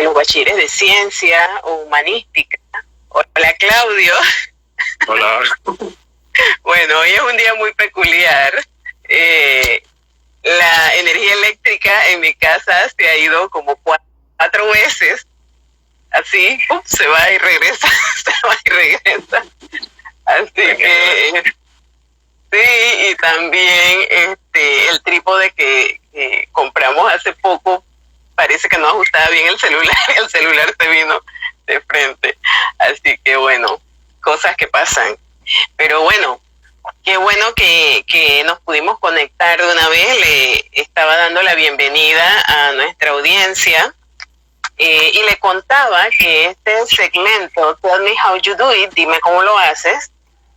Los bachilleres de ciencia o humanística. Hola, Claudio. Hola. Bueno, hoy es un día muy peculiar. La energía eléctrica en mi casa se ha ido como cuatro veces. Así, se va y regresa, se va y regresa. Así que sí, y también el trípode que compramos hace poco parece que no ajustaba bien el celular y el celular se vino de frente. Así que bueno, cosas que pasan. Pero bueno, qué bueno que nos pudimos conectar de una vez. Le estaba dando la bienvenida a nuestra audiencia y le contaba que este segmento, Tell Me How You Do It, dime cómo lo haces,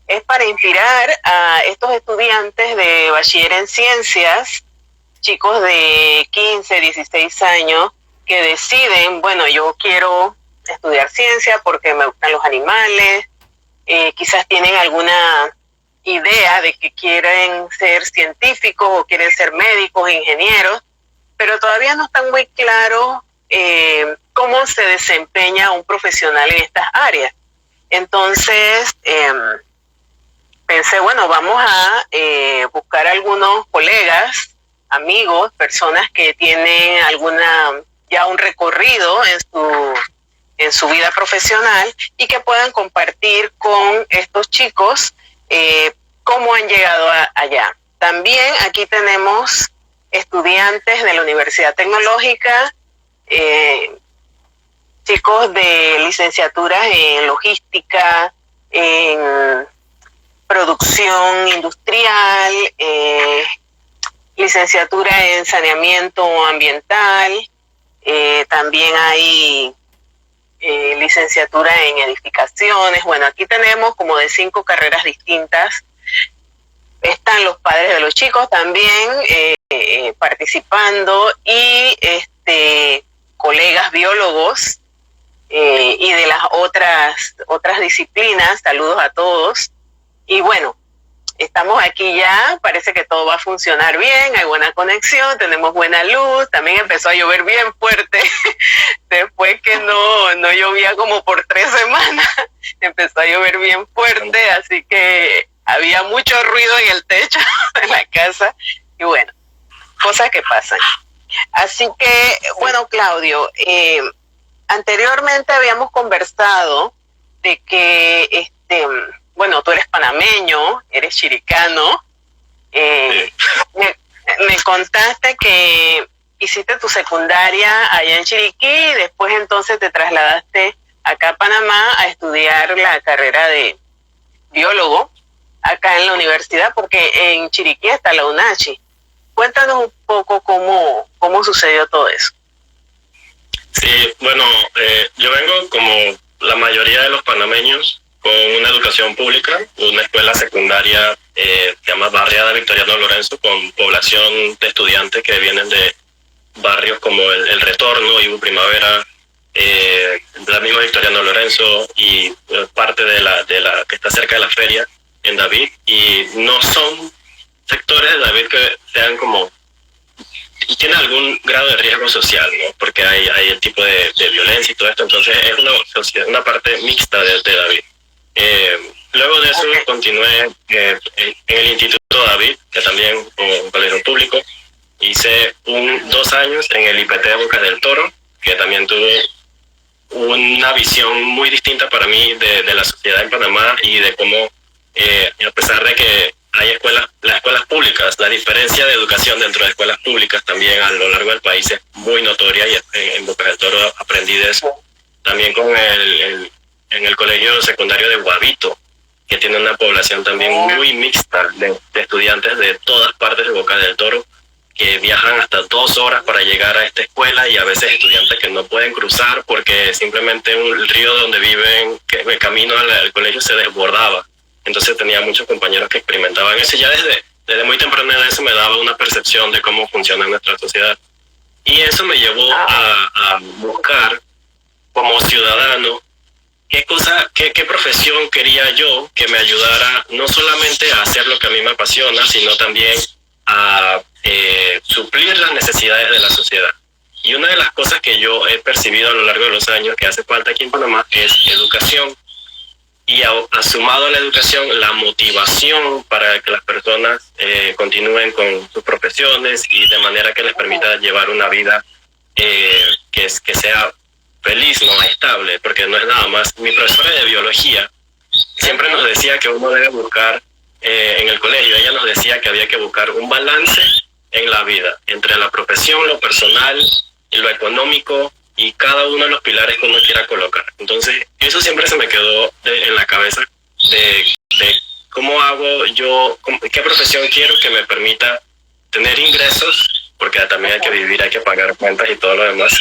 es para inspirar a estos estudiantes de bachiller en ciencias, chicos de 15, 16 años que deciden, bueno, yo quiero estudiar ciencia porque me gustan los animales, quizás tienen alguna idea de que quieren ser científicos o quieren ser médicos, ingenieros, pero todavía no están muy claros cómo se desempeña un profesional en estas áreas. Entonces, pensé, bueno, vamos a buscar algunos colegas, amigos, personas que tienen ya un recorrido en su vida profesional y que puedan compartir con estos chicos cómo han llegado allá. También aquí tenemos estudiantes de la Universidad Tecnológica, chicos de licenciaturas en logística, en producción industrial, licenciatura en saneamiento ambiental, también hay licenciatura en edificaciones. Bueno, aquí tenemos como de 5 carreras distintas. Están los padres de los chicos también participando y colegas biólogos y de las otras disciplinas. Saludos a todos. Y bueno, estamos aquí ya, parece que todo va a funcionar bien, hay buena conexión, tenemos buena luz, también empezó a llover bien fuerte, después que no llovía como por 3 semanas, empezó a llover bien fuerte, así que había mucho ruido en el techo de la casa, y bueno, cosas que pasan. Así que, bueno, Claudio, anteriormente habíamos conversado de que bueno, tú eres panameño, eres chiricano. Me contaste que hiciste tu secundaria allá en Chiriquí y después entonces te trasladaste acá a Panamá a estudiar la carrera de biólogo acá en la universidad, porque en Chiriquí está la UNACHI. Cuéntanos un poco cómo sucedió todo eso. Sí, bueno, yo vengo como la mayoría de los panameños con una educación pública, una escuela secundaria que se llama Barriada Victoriano Lorenzo, con población de estudiantes que vienen de barrios como el Retorno, Ibu Primavera, la misma Victoriano Lorenzo y parte de la que está cerca de la feria en David, y no son sectores de David que sean como y tiene algún grado de riesgo social, ¿no? Porque hay el tipo de violencia y todo esto, entonces es una parte mixta de David. Luego de eso continué en el Instituto David, que también un colegio público. Hice 2 años en el IPT de Bocas del Toro, que también tuve una visión muy distinta para mí de la sociedad en Panamá y de cómo, a pesar de que hay las escuelas públicas, la diferencia de educación dentro de escuelas públicas también a lo largo del país es muy notoria, y en Bocas del Toro aprendí de eso. También en el colegio secundario de Guavito, que tiene una población también muy mixta de estudiantes de todas partes de Bocas del Toro, que viajan hasta 2 horas para llegar a esta escuela, y a veces estudiantes que no pueden cruzar porque simplemente el río donde viven, que el camino al colegio se desbordaba. Entonces tenía muchos compañeros que experimentaban eso ya desde muy temprana edad eso me daba una percepción de cómo funciona nuestra sociedad. Y eso me llevó a buscar como ciudadano qué profesión quería yo que me ayudara no solamente a hacer lo que a mí me apasiona, sino también a suplir las necesidades de la sociedad. Y una de las cosas que yo he percibido a lo largo de los años que hace falta aquí en Panamá es educación. Y sumado a la educación, la motivación para que las personas continúen con sus profesiones y de manera que les permita llevar una vida que sea feliz, no estable, porque no es nada más. Mi profesora de biología siempre nos decía que uno debe buscar en el colegio, ella nos decía que había que buscar un balance en la vida entre la profesión, lo personal y lo económico y cada uno de los pilares que uno quiera colocar. Entonces eso siempre se me quedó en la cabeza de cómo hago yo, qué profesión quiero que me permita tener ingresos, porque también hay que vivir, hay que pagar cuentas y todo lo demás,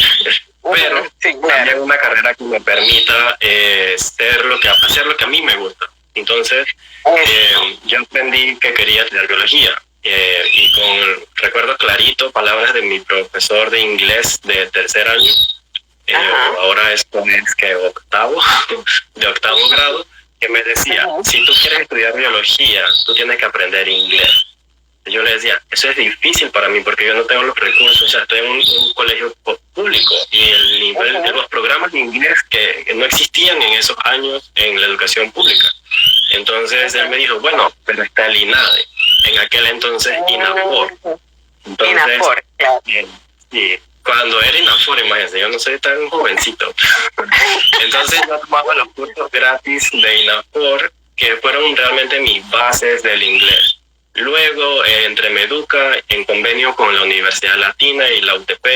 pero también una carrera que me permita hacer lo que a mí me gusta. Entonces yo aprendí que quería estudiar biología y con recuerdo clarito palabras de mi profesor de inglés de tercer año, ahora esto es que de octavo grado, que me decía, si tú quieres estudiar biología, tú tienes que aprender inglés. Yo le decía, eso es difícil para mí porque yo no tengo los recursos, o sea, estoy en un colegio público y el nivel de los programas de inglés que no existían en esos años en la educación pública. Entonces él me dijo, bueno, pero está el INADE, en aquel entonces INAFOR. Entonces, INAFOR, claro. Sí, cuando era INAFOR, imagínense, yo no soy tan jovencito. Entonces yo tomaba los cursos gratis de INAFOR, que fueron realmente mis bases del inglés. Luego, entre Meduca, en convenio con la Universidad Latina y la UTP,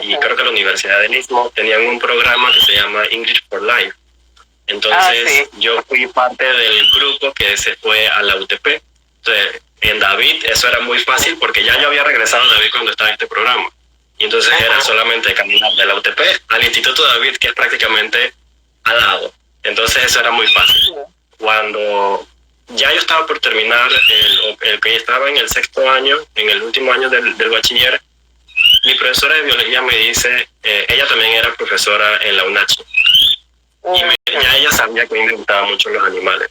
y creo que la Universidad del Istmo, tenían un programa que se llama English for Life. Entonces, yo fui parte del grupo que se fue a la UTP. Entonces, en David, eso era muy fácil porque ya yo había regresado a David cuando estaba en este programa. Y entonces era solamente caminar de la UTP al Instituto David, que es prácticamente al lado. Entonces, eso era muy fácil. Cuando ya yo estaba por terminar, el que estaba en el sexto año, en el último año del bachiller, mi profesora de biología me dice, ella también era profesora en la UNACHI, y ya ella sabía que a mí me gustaban mucho los animales,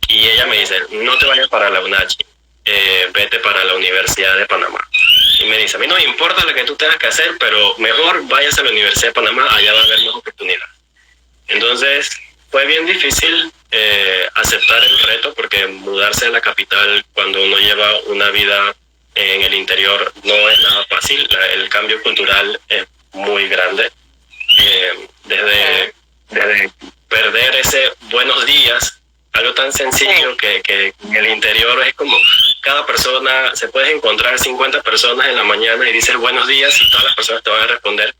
y ella me dice, no te vayas para la UNACHI, vete para la Universidad de Panamá. Y me dice, a mí no me importa lo que tú tengas que hacer, pero mejor vayas a la Universidad de Panamá, allá va a haber más oportunidades. Entonces fue bien difícil aceptar el reto, porque mudarse a la capital cuando uno lleva una vida en el interior no es nada fácil. El cambio cultural es muy grande. Desde perder ese buenos días, algo tan sencillo que en el interior es como cada persona, se puede encontrar 50 personas en la mañana y dices buenos días y todas las personas te van a responder.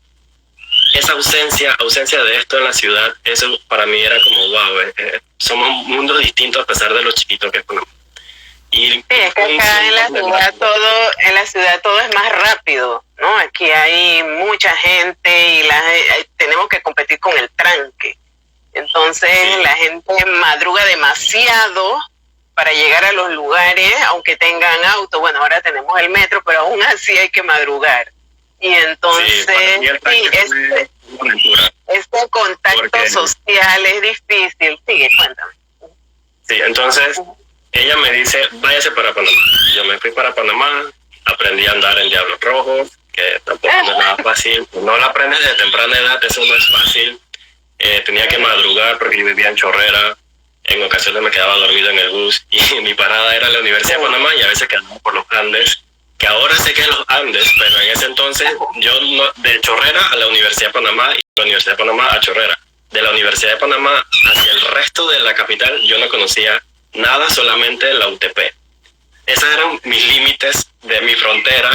Esa ausencia de esto en la ciudad, eso para mí era como wow, somos mundos distintos a pesar de lo chiquito que es Panamá. Y sí, es que acá en la ciudad todo es más rápido, ¿no? Aquí hay mucha gente y tenemos que competir con el tranque. Entonces la gente madruga demasiado para llegar a los lugares, aunque tengan auto. Bueno, ahora tenemos el metro, pero aún así hay que madrugar. Y entonces, este contacto social es difícil. Sigue, cuéntame. Sí, entonces ella me dice, váyase para Panamá. Yo me fui para Panamá, aprendí a andar en Diablos Rojos, que tampoco no es nada fácil. No lo aprendes desde temprana edad, eso no es fácil. Tenía que madrugar porque yo vivía en Chorrera. En ocasiones me quedaba dormido en el bus y mi parada era la Universidad de Panamá y a veces quedaba por los Andes, que ahora sé que es los Andes, pero en ese entonces yo de Chorrera a la Universidad de Panamá y de la Universidad de Panamá a Chorrera. De la Universidad de Panamá hacia el resto de la capital yo no conocía nada, solamente la UTP. Esos eran mis límites de mi frontera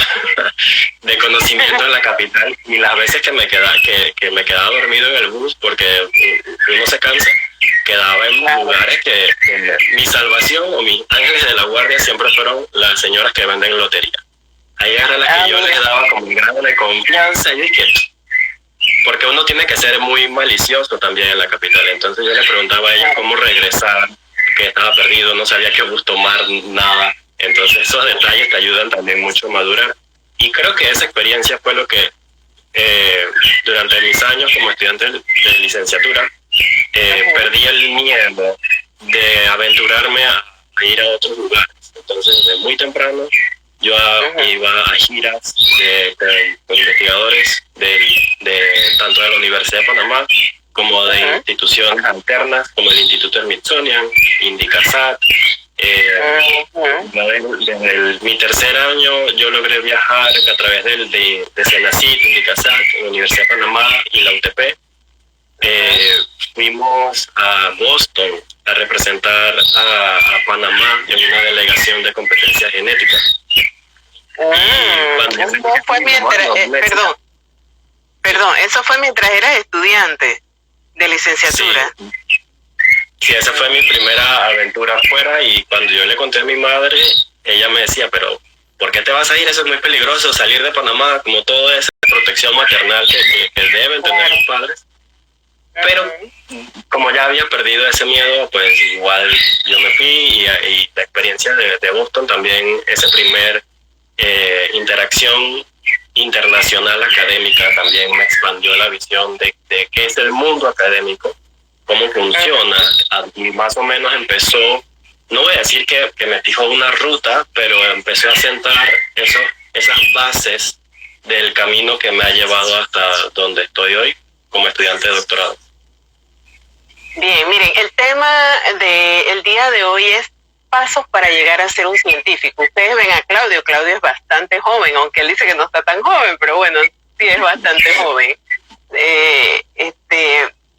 de conocimiento en la capital, y las veces que me quedaba dormido en el bus porque uno se cansa, quedaba en lugares que mi salvación o mis ángeles de la guardia siempre fueron las señoras que venden lotería. Ahí era la que yo les daba como un grado de confianza, y dije, porque uno tiene que ser muy malicioso también en la capital. Entonces yo le preguntaba a ella cómo regresar, que estaba perdido, no sabía qué bus tomar, nada. Entonces esos detalles te ayudan también mucho a madurar. Y creo que esa experiencia fue lo que durante mis años como estudiante de licenciatura, perdí el miedo de aventurarme a ir a otros lugares. Entonces, desde muy temprano, yo iba a giras con investigadores tanto de la Universidad de Panamá como de instituciones alternas, como el Instituto Smithsonian, INDICASAT. Desde mi tercer año yo logré viajar a través de CENACYT, INDICASAT, la Universidad de Panamá y la UTP. Fuimos a Boston a representar a Panamá en una delegación de competencias genéticas. Perdón, eso fue mientras eras estudiante de licenciatura. Sí, esa fue mi primera aventura afuera, y cuando yo le conté a mi madre, ella me decía, pero ¿por qué te vas a ir? Eso es muy peligroso, salir de Panamá, como toda esa protección maternal que deben tener los padres. Pero como ya había perdido ese miedo, pues igual yo me fui, y la experiencia de Boston también, esa primer interacción internacional académica también me expandió la visión de qué es el mundo académico, cómo funciona, y más o menos empezó, no voy a decir que me fijó una ruta, pero empezó a sentar esas bases del camino que me ha llevado hasta donde estoy hoy como estudiante de doctorado. Bien, miren, el tema del día de hoy es pasos para llegar a ser un científico. Ustedes ven a Claudio es bastante joven, aunque él dice que no está tan joven, pero bueno, sí es bastante joven.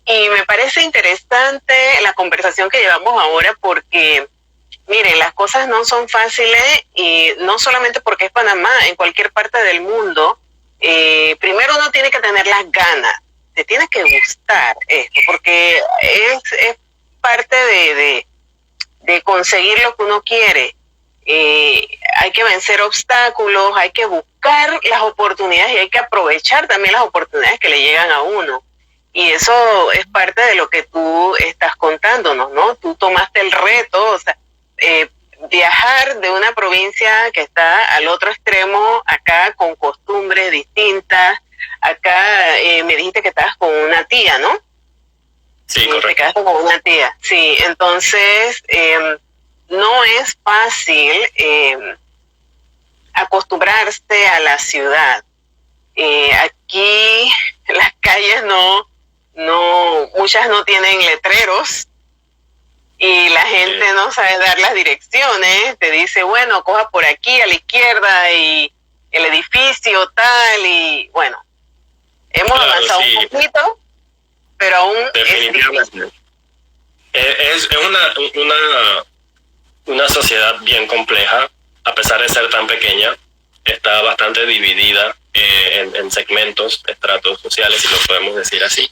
Y me parece interesante la conversación que llevamos ahora porque, miren, las cosas no son fáciles, y no solamente porque es Panamá, en cualquier parte del mundo, primero uno tiene que tener las ganas, te tiene que gustar esto, porque es parte de conseguir lo que uno quiere. Hay que vencer obstáculos, hay que buscar las oportunidades y hay que aprovechar también las oportunidades que le llegan a uno. Y eso es parte de lo que tú estás contándonos, ¿no? Tú tomaste el reto, o sea, viajar de una provincia que está al otro extremo, acá con costumbres distintas. Acá me dijiste que estabas con una tía, ¿no? Sí, correcto. Te quedaste con una tía, sí. Entonces, no es fácil acostumbrarse a la ciudad. Aquí las calles muchas no tienen letreros, y la gente no sabe dar las direcciones. Te dice, bueno, coja por aquí a la izquierda y el edificio tal, y bueno, hemos avanzado un poquito, pero aún definitivamente es una sociedad bien compleja, a pesar de ser tan pequeña. Está bastante dividida en segmentos, estratos sociales, si lo podemos decir así.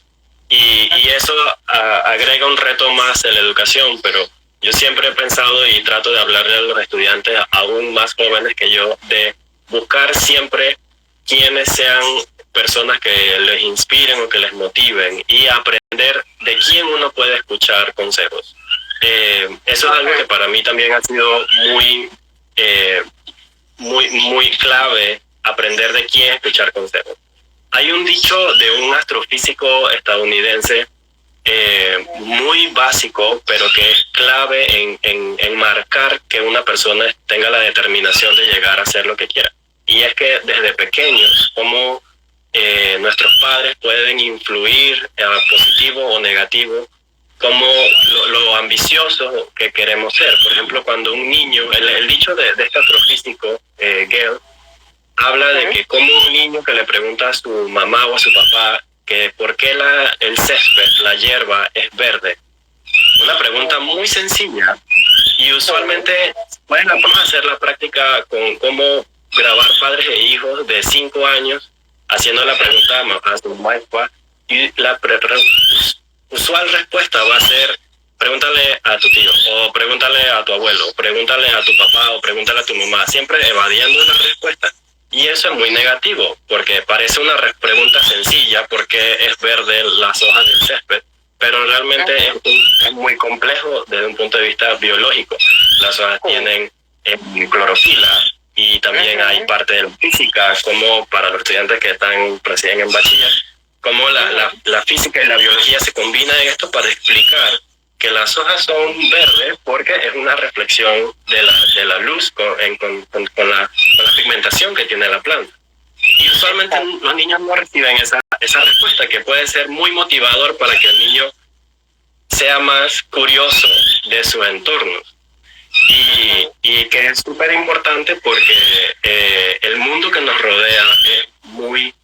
Y eso agrega un reto más en la educación, pero yo siempre he pensado y trato de hablarle a los estudiantes aún más jóvenes que yo, de buscar siempre quienes sean personas que les inspiren o que les motiven, y aprender de quién uno puede escuchar consejos. Eso es algo que para mí también ha sido muy clave, aprender de quién escuchar consejos. Hay un dicho de un astrofísico estadounidense muy básico, pero que es clave en marcar que una persona tenga la determinación de llegar a hacer lo que quiera. Y es que desde pequeños, como nuestros padres pueden influir positivo o negativo, como lo ambicioso que queremos ser. Por ejemplo, cuando un niño, el dicho de este astrofísico, Gale, habla de que como un niño que le pregunta a su mamá o a su papá que por qué el césped, la hierba, es verde. Una pregunta muy sencilla, y usualmente, bueno, vamos a hacer la práctica con cómo grabar padres e hijos de 5 años haciendo la pregunta a su mamá, y la usual respuesta va a ser: pregúntale a tu tío, o pregúntale a tu abuelo, o pregúntale a tu papá, o pregúntale a tu mamá, siempre evadiendo la respuesta. Y eso es muy negativo, porque parece una pregunta sencilla, porque es verde las hojas del césped, pero realmente es muy complejo desde un punto de vista biológico. Las hojas tienen en clorofila, y también hay parte de la física, como para los estudiantes que están recién en bachiller, cómo la física y la biología se combinan en esto para explicar que las hojas son verdes porque es una reflexión de la luz con la pigmentación que tiene la planta. Y usualmente los niños no reciben esa respuesta, que puede ser muy motivador para que el niño sea más curioso de sus entornos. Y que es súper importante porque el mundo que nos rodea es muy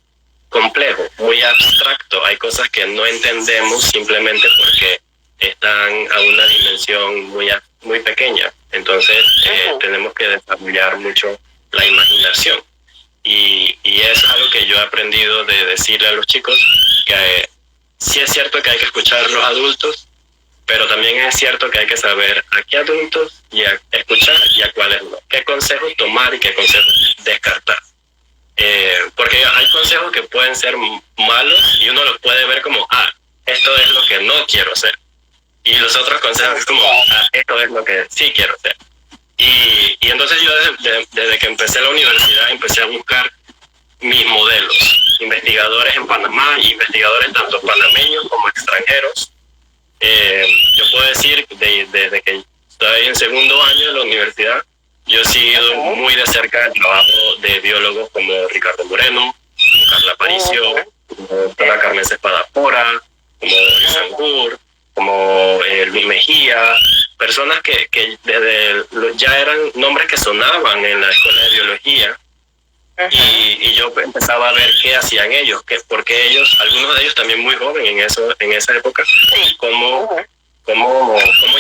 complejo, muy abstracto. Hay cosas que no entendemos simplemente porque están a una dimensión muy pequeña. Entonces tenemos que desarrollar mucho la imaginación. Y eso es algo que yo he aprendido de decirle a los chicos, que sí es cierto que hay que escuchar a los adultos, pero también es cierto que hay que saber a qué adultos escuchar y a cuáles no. Qué consejos tomar y qué consejos descartar. Porque hay consejos que pueden ser malos y uno los puede ver como, esto es lo que no quiero hacer. Y los otros consejos es como, esto es lo que sí quiero hacer. Y entonces yo desde que empecé la universidad empecé a buscar mis modelos, investigadores en Panamá, investigadores tanto panameños como extranjeros. Yo puedo decir, desde que estoy en segundo año de la universidad, yo he seguido muy de cerca el trabajo de biólogos como Ricardo Moreno, como Carla Aparicio, como doctora Carmen Espadafora, como Boris Angur, como Luis Mejía, personas que ya eran nombres que sonaban en la escuela de biología. Y yo empezaba a ver qué hacían ellos, porque ellos, algunos de ellos también muy jóvenes en esa época, cómo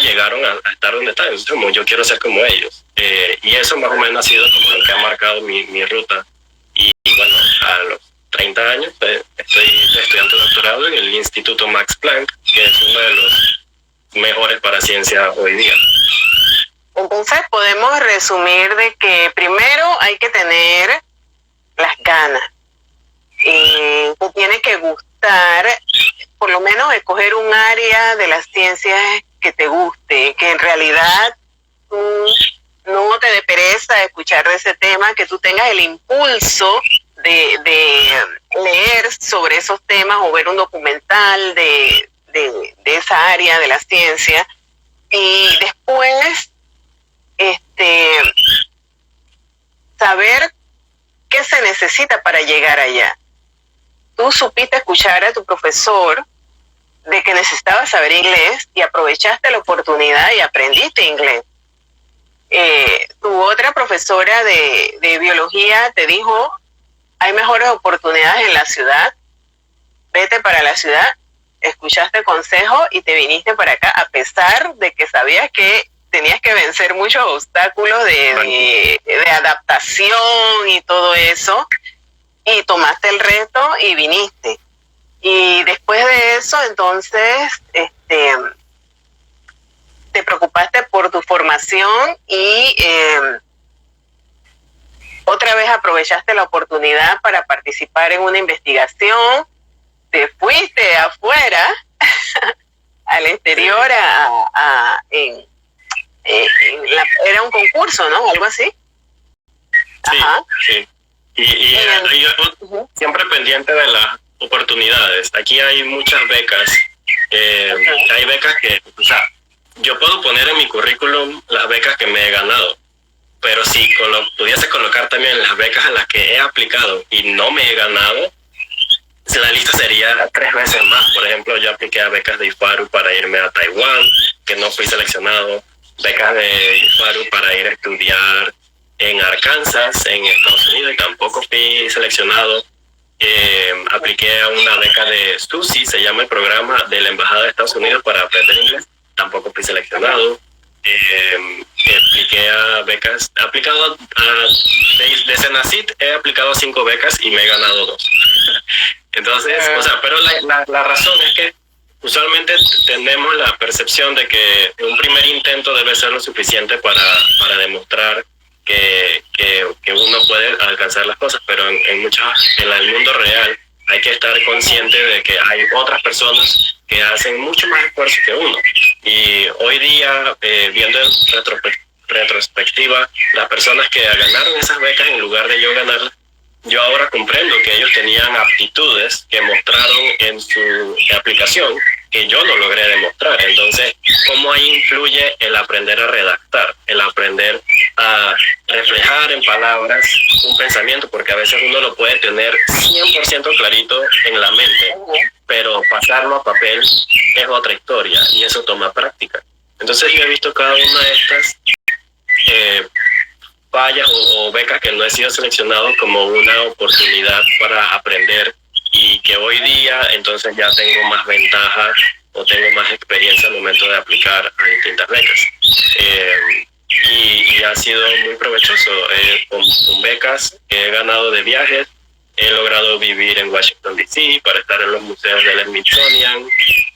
llegaron a estar donde están. Entonces, como yo quiero ser como ellos. Y eso más o menos ha sido como lo que ha marcado mi ruta. Y bueno, a los 30 años estoy estudiando doctorado en el Instituto Max Planck, que es uno de los mejores para ciencia hoy día. Entonces podemos resumir de que primero hay que tener las ganas, te tiene que gustar, por lo menos escoger un área de las ciencias que te guste, que en realidad tú no te dé pereza escuchar de ese tema, que tú tengas el impulso de leer sobre esos temas o ver un documental de esa área de la ciencia, y después saber qué se necesita para llegar allá. Tú supiste escuchar a tu profesor de que necesitabas saber inglés y aprovechaste la oportunidad y aprendiste inglés. Tu otra profesora de biología te dijo, hay mejores oportunidades en la ciudad, vete para la ciudad, escuchaste consejo y te viniste para acá, a pesar de que sabías que tenías que vencer muchos obstáculos de adaptación y todo eso, y tomaste el reto y viniste. Y después de eso, entonces, te preocupaste por tu formación y otra vez aprovechaste la oportunidad para participar en una investigación, te fuiste afuera, al exterior, era un concurso, ¿no? Algo así. Sí, ajá. Sí. Y yo siempre pendiente de las oportunidades. Aquí hay muchas becas. Hay becas que, o sea, yo puedo poner en mi currículum las becas que me he ganado, pero si pudiese colocar también las becas a las que he aplicado y no me he ganado, la lista sería 3 veces más. Por ejemplo, yo apliqué a becas de IFARU para irme a Taiwán, que no fui seleccionado. Becas de IFARU para ir a estudiar en Arkansas, en Estados Unidos, y tampoco fui seleccionado. Apliqué a una beca de STUSY, se llama el programa de la Embajada de Estados Unidos para aprender inglés, tampoco fui seleccionado. Apliqué a becas, he aplicado de Senacit, he aplicado a 5 becas y me he ganado 2. Entonces, o sea, pero la razón es que usualmente tenemos la percepción de que un primer intento debe ser lo suficiente para demostrar que uno puede alcanzar las cosas, pero en el mundo real hay que estar consciente de que hay otras personas que hacen mucho más esfuerzo que uno. Y hoy día, viendo en retrospectiva, las personas que ganaron esas becas, en lugar de yo ganarlas, yo ahora comprendo que ellos tenían aptitudes que mostraron en su aplicación que yo no logré demostrar. Entonces, ¿cómo ahí influye el aprender a redactar, el aprender a reflejar en palabras un pensamiento? Porque a veces uno lo puede tener 100% clarito en la mente, pero pasarlo a papel es otra historia y eso toma práctica. Entonces yo he visto cada una de estas fallas o becas que no he sido seleccionado como una oportunidad para aprender, y que hoy día entonces ya tengo más ventajas o tengo más experiencia al momento de aplicar a distintas becas. Y ha sido muy provechoso. Con becas que he ganado de viajes, he logrado vivir en Washington, D.C. para estar en los museos del Smithsonian.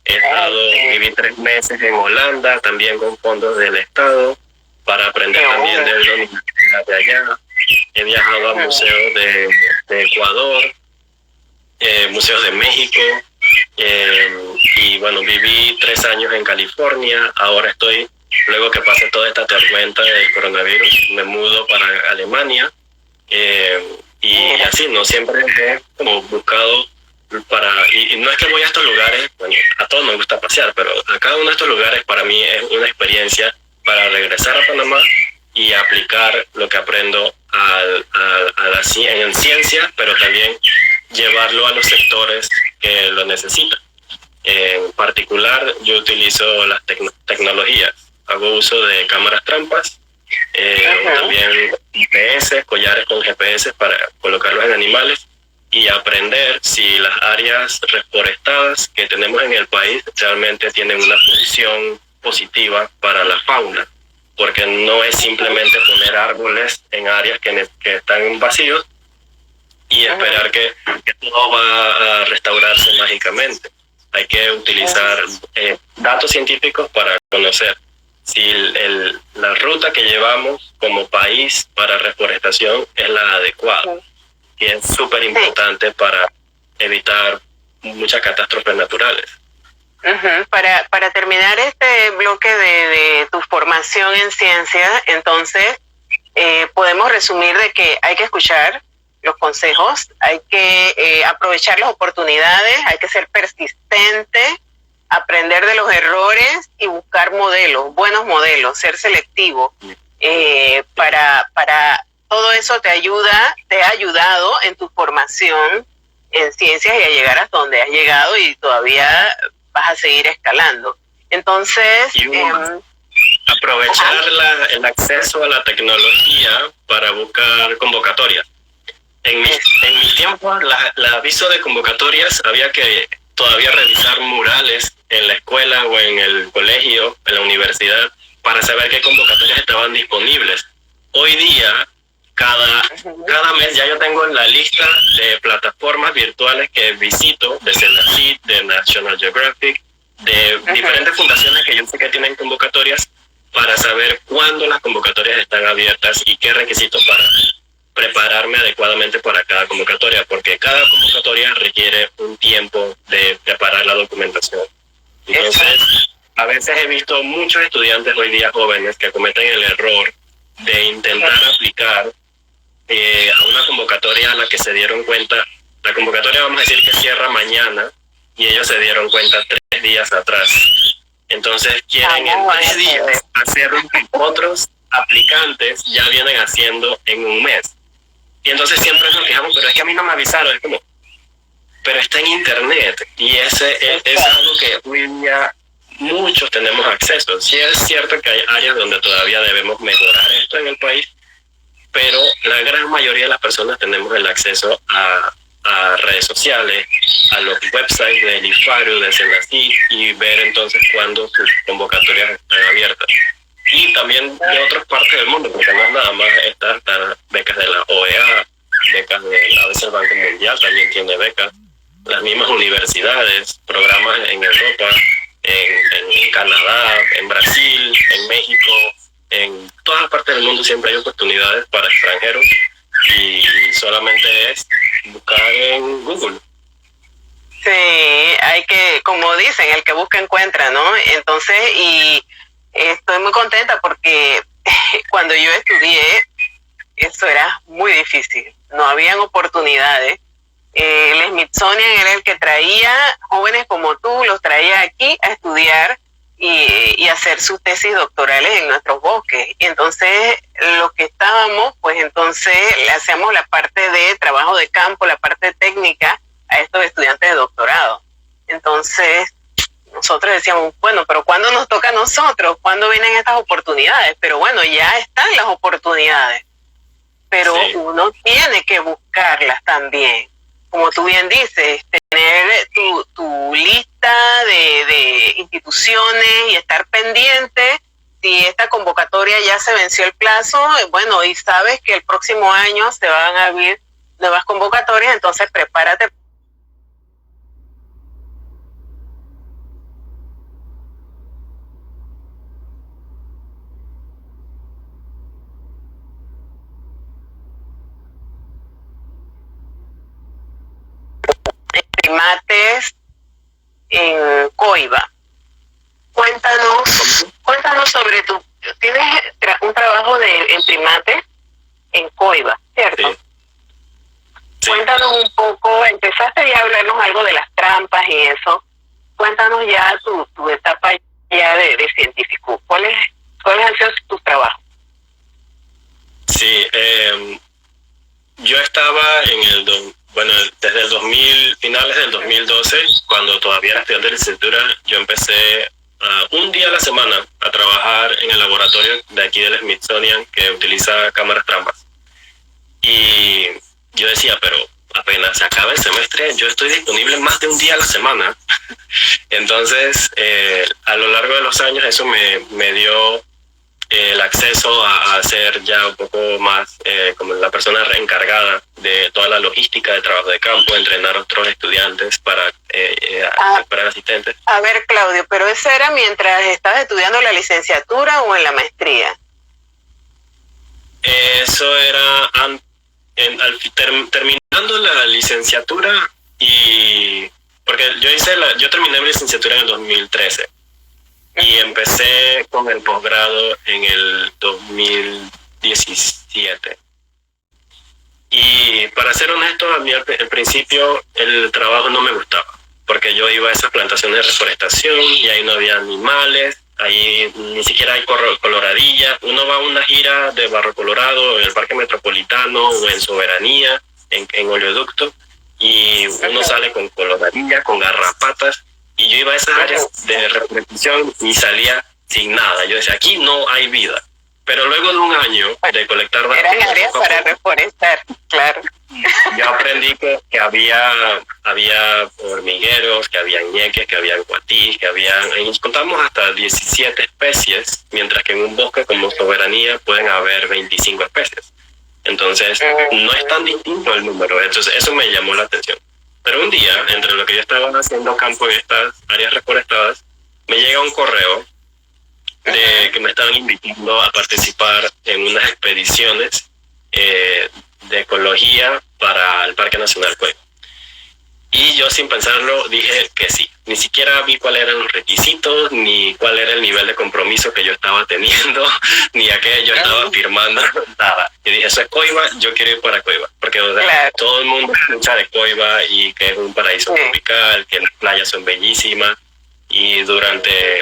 He estado, viví 3 meses en Holanda, también con fondos del Estado, para aprender también de una universidad de allá. He viajado a museos de Ecuador, museos de México, y bueno, viví 3 años en California. Ahora estoy, luego que pase toda esta tormenta del coronavirus, me mudo para Alemania, y así, ¿no? Siempre he como buscado y no es que voy a estos lugares, bueno, a todos nos gusta pasear, pero a cada uno de estos lugares para mí es una experiencia para regresar a Panamá y aplicar lo que aprendo en ciencia, pero también llevarlo a los sectores que lo necesitan. En particular, yo utilizo las tecnologías. Hago uso de cámaras trampas, también GPS, collares con GPS para colocarlos en animales y aprender si las áreas reforestadas que tenemos en el país realmente tienen una función positiva para la fauna, porque no es simplemente poner árboles en áreas que están vacíos y esperar que todo va a restaurarse mágicamente. Hay que utilizar datos científicos para conocer si la ruta que llevamos como país para reforestación es la adecuada, y es súper importante para evitar muchas catástrofes naturales. Para terminar este bloque de tu formación en ciencia, entonces podemos resumir de que hay que escuchar los consejos, hay que aprovechar las oportunidades, hay que ser persistente, aprender de los errores y buscar modelos, buenos modelos, ser selectivo. Para todo eso te ha ayudado en tu formación en ciencias y a llegar hasta donde has llegado, y todavía vas a seguir escalando. Entonces, aprovechar el acceso a la tecnología para buscar convocatorias. En mis tiempos, el aviso de convocatorias había que todavía revisar murales en la escuela o en el colegio, en la universidad, para saber qué convocatorias estaban disponibles. Hoy día, cada mes ya yo tengo la lista de plataformas virtuales que visito, de CENACYT, de National Geographic, de diferentes fundaciones que yo sé que tienen convocatorias, para saber cuándo las convocatorias están abiertas y qué requisitos para prepararme adecuadamente para cada convocatoria, porque cada convocatoria requiere un tiempo de preparar la documentación. Entonces, a veces he visto muchos estudiantes hoy día jóvenes que cometen el error de intentar aplicar a una convocatoria a la que se dieron cuenta. La convocatoria, vamos a decir que cierra mañana, y ellos se dieron cuenta 3 días atrás. Entonces quieren en 3 días hacer lo que otros aplicantes ya vienen haciendo en un mes. Y entonces siempre nos quejamos, pero es que a mí no me avisaron. Es como, pero está en internet, y ese es algo que hoy día muchos tenemos acceso. Sí es cierto que hay áreas donde todavía debemos mejorar esto en el país, pero la gran mayoría de las personas tenemos el acceso a redes sociales, a los websites del IFARU, de CENACYT, y ver entonces cuándo sus convocatorias están abiertas. Y también de otras partes del mundo, porque no es nada más estas becas de la OEA, becas a veces el Banco Mundial también tiene becas, las mismas universidades, programas en Europa, en Canadá, en Brasil, en México, en todas partes del mundo siempre hay oportunidades para extranjeros, y solamente es buscar en Google. Sí, hay que, como dicen, el que busca encuentra, ¿no? Entonces, y estoy muy contenta porque cuando yo estudié, eso era muy difícil, no habían oportunidades. El Smithsonian era el que traía jóvenes como tú, los traía aquí a estudiar y hacer sus tesis doctorales en nuestros bosques. Y entonces, los que estábamos, pues entonces le hacíamos la parte de trabajo de campo, la parte técnica a estos estudiantes de doctorado. Entonces, nosotros decíamos, bueno, pero ¿cuándo nos toca a nosotros? ¿Cuándo vienen estas oportunidades? Pero bueno, ya están las oportunidades, pero sí, uno tiene que buscarlas también. Como tú bien dices, tener tu lista de instituciones y estar pendiente. Si esta convocatoria ya se venció el plazo, bueno, y sabes que el próximo año se van a abrir nuevas convocatorias, entonces prepárate. Primates en Coiba. Cuéntanos sobre tienes un trabajo en primates en Coiba, ¿cierto? Sí. Sí. Cuéntanos un poco, empezaste ya a hablarnos algo de las trampas y eso. Cuéntanos ya tu etapa ya de científico. ¿Cuáles han sido tus trabajos? Sí, yo estaba desde el 2000, finales del 2012, cuando todavía era estudiante de licenciatura, yo empecé un día a la semana a trabajar en el laboratorio de aquí del Smithsonian que utiliza cámaras trampas. Y yo decía, pero apenas se acaba el semestre, yo estoy disponible más de un día a la semana. Entonces, a lo largo de los años, eso me dio el acceso a ser ya un poco más como la persona encargada de toda la logística de trabajo de campo, entrenar a otros estudiantes para asistentes. A ver, Claudio, ¿pero eso era mientras estabas estudiando la licenciatura o en la maestría? Eso era terminando la licenciatura, y porque yo terminé mi licenciatura en el 2013. Y empecé con el posgrado en el 2017. Y para ser honesto, a mí al principio el trabajo no me gustaba, porque yo iba a esas plantaciones de reforestación y ahí no había animales, ahí ni siquiera hay coloradilla. Uno va a una gira de Barro Colorado en el Parque Metropolitano o en Soberanía, en Oleoducto, y uno sale con coloradilla, con garrapatas. Y yo iba a esas áreas de reforestación y salía sin nada. Yo decía, aquí no hay vida. Pero luego de un año de colectar datos... Eran áreas para reforestar, claro. Yo aprendí que había hormigueros, que había ñeques, que había cuatís, y contamos hasta 17 especies, mientras que en un bosque como Soberanía pueden haber 25 especies. Entonces, no es tan distinto el número. Entonces, eso me llamó la atención. Pero un día, entre lo que yo estaba haciendo campo en estas áreas reforestadas, me llega un correo de que me estaban invitando a participar en unas expediciones de ecología para el Parque Nacional Coiba. Y yo, sin pensarlo, dije que sí. Ni siquiera vi cuáles eran los requisitos, ni cuál era el nivel de compromiso que yo estaba teniendo, ni a qué yo estaba firmando, nada. Yo dije, eso es Coiba, yo quiero ir para Coiba. Porque todo el mundo escucha de Coiba y que es un paraíso tropical, que las playas son bellísimas. Y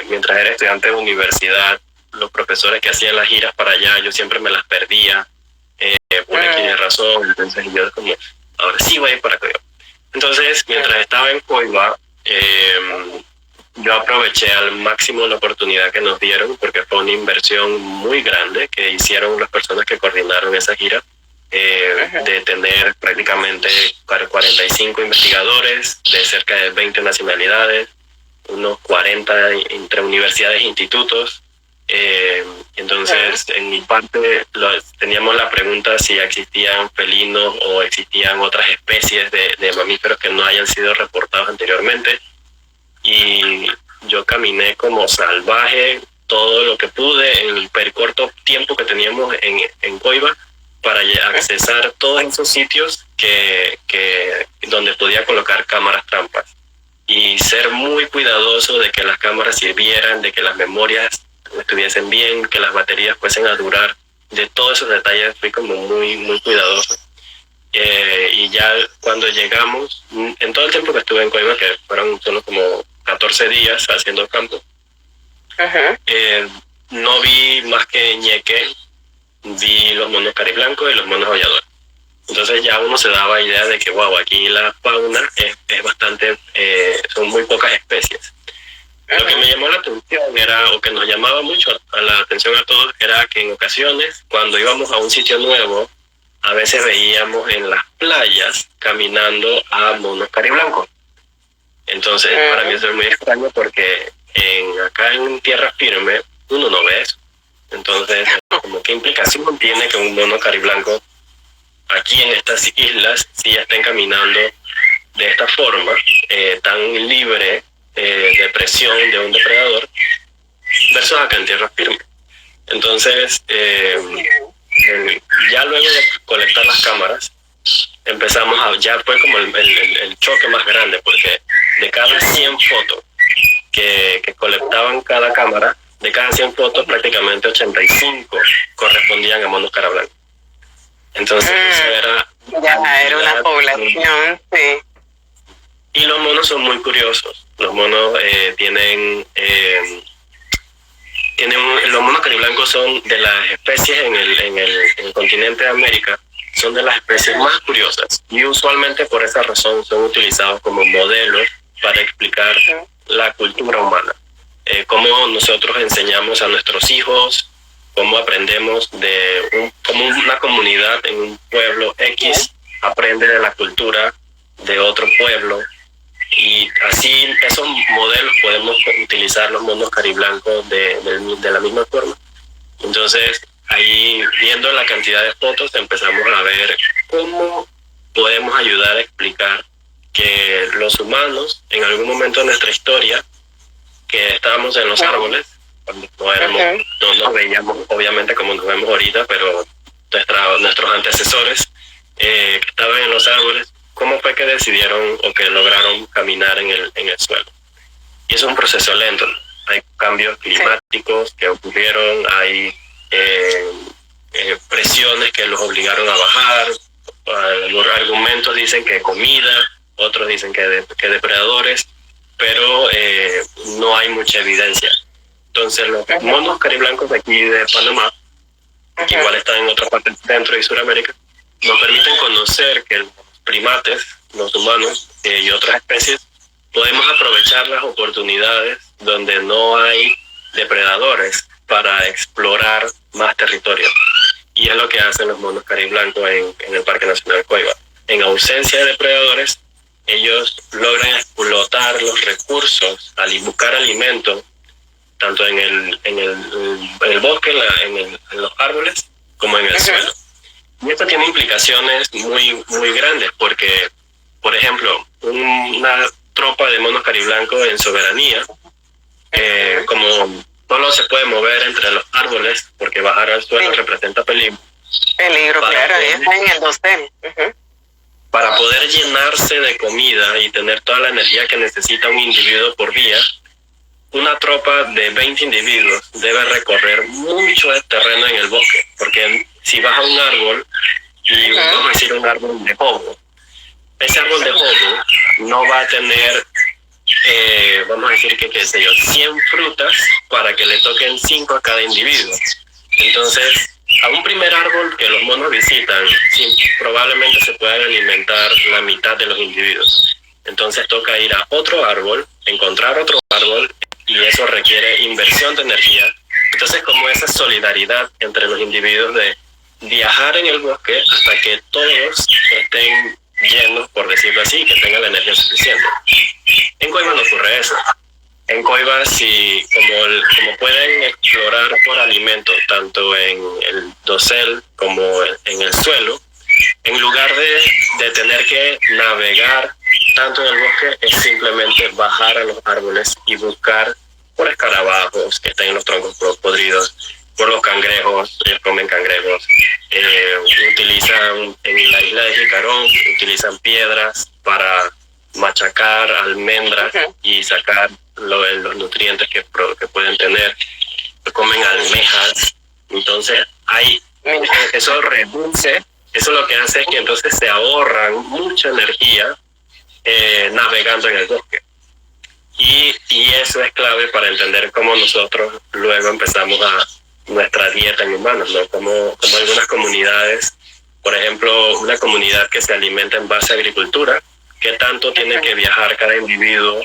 mientras era estudiante de universidad, los profesores que hacían las giras para allá, yo siempre me las perdía, por aquella razón. Entonces yo como, ahora sí voy a ir para Coiba. Entonces, mientras estaba en Coiba, yo aproveché al máximo la oportunidad que nos dieron, porque fue una inversión muy grande que hicieron las personas que coordinaron esa gira, de tener prácticamente 45 investigadores de cerca de 20 nacionalidades, unos 40 entre universidades e institutos. Entonces, en mi parte, teníamos la pregunta si existían felinos o existían otras especies de mamíferos que no hayan sido reportados anteriormente. Y yo caminé como salvaje todo lo que pude en el corto tiempo que teníamos en Coiba para accesar todos esos sitios donde podía colocar cámaras trampas. Y ser muy cuidadoso de que las cámaras sirvieran, de que las memorias estuviesen bien, que las baterías fuesen a durar. De todos esos detalles fui como muy, muy cuidadoso. Y ya cuando llegamos, en todo el tiempo que estuve en Coiba, que fueron solo como 14 días haciendo campo, no vi más que ñeque, vi los monos cariblancos y los monos aulladores. Entonces ya uno se daba idea de que, wow, aquí la fauna es bastante, son muy pocas especies. Lo que me llamó la atención era, o que nos llamaba mucho a la atención a todos, era que en ocasiones, cuando íbamos a un sitio nuevo, a veces veíamos en las playas caminando a monos cariblancos. Entonces, para mí eso es muy extraño porque acá en tierra firme uno no ve eso. Entonces, como qué implicación tiene que un mono cariblanco aquí en estas islas sí estén caminando de esta forma, tan libre de presión de un depredador, versus acá en tierra firme. Entonces, ya luego de colectar las cámaras, empezamos ya fue como el choque más grande, porque de cada 100 fotos que colectaban cada cámara, de cada 100 fotos prácticamente 85 correspondían a monos cara blanca. Entonces eso era una población, sí. Y los monos son muy curiosos. Los monos los monos cariblancos son de las especies en el continente de América, son de las especies más curiosas, y usualmente por esa razón son utilizados como modelos para explicar la cultura humana. Cómo nosotros enseñamos a nuestros hijos, cómo aprendemos cómo una comunidad en un pueblo X aprende de la cultura de otro pueblo. Y así esos modelos podemos utilizar los monos cariblancos de la misma forma. Entonces, ahí viendo la cantidad de fotos empezamos a ver cómo podemos ayudar a explicar que los humanos en algún momento de nuestra historia, que estábamos en los árboles, cuando no nos veíamos obviamente como nos vemos ahorita, pero nuestros antecesores que estaban en los árboles, ¿cómo fue que decidieron o que lograron caminar en el suelo? Y es un proceso lento, ¿no? Hay cambios climáticos que ocurrieron, hay presiones que los obligaron a bajar, los argumentos dicen que comida, otros dicen que depredadores, pero no hay mucha evidencia. Entonces los monos cariblancos de aquí de Panamá, que igual están en otras partes de Centro y Suramérica, nos permiten conocer que primates, los humanos y otras especies, podemos aprovechar las oportunidades donde no hay depredadores para explorar más territorio. Y es lo que hacen los monos cariblancos en el Parque Nacional Coiba. En ausencia de depredadores, ellos logran explotar los recursos al buscar alimento, tanto en el bosque, en los árboles, como en el suelo. Y esto tiene implicaciones muy, muy grandes porque, por ejemplo, una tropa de monos cariblancos en soberanía, como solo se puede mover entre los árboles porque bajar al suelo representa peligro. Claro, ahí está en el dosel. Para poder llenarse de comida y tener toda la energía que necesita un individuo por día, una tropa de 20 individuos debe recorrer mucho terreno en el bosque, porque si vas a un árbol, y vamos a decir un árbol de jobo, ese árbol de jobo no va a tener, vamos a decir que, qué sé yo, 100 frutas para que le toquen 5 a cada individuo. Entonces, a un primer árbol que los monos visitan, sí, probablemente se puedan alimentar la mitad de los individuos. Entonces toca ir a otro árbol, encontrar otro árbol, y eso requiere inversión de energía. Entonces, como esa solidaridad entre los individuos de viajar en el bosque hasta que todos estén llenos, por decirlo así, que tengan la energía suficiente. En Coiba no ocurre eso. En Coiba, sí, como pueden explorar por alimento, tanto en el dosel como en el suelo, en lugar de tener que navegar tanto en el bosque, es simplemente bajar a los árboles y buscar por escarabajos que están en los troncos podridos, por los cangrejos, ellos comen cangrejos, utilizan en la isla de Jicarón, utilizan piedras para machacar almendras y sacar los nutrientes que pueden tener. comen almejas. Entonces eso reduce, eso lo que hace es que entonces se ahorran mucha energía navegando en el bosque. Y eso es clave para entender cómo nosotros luego empezamos nuestra dieta en humanos, ¿no? Como algunas comunidades, por ejemplo, una comunidad que se alimenta en base a agricultura, ¿qué tanto tiene que viajar cada individuo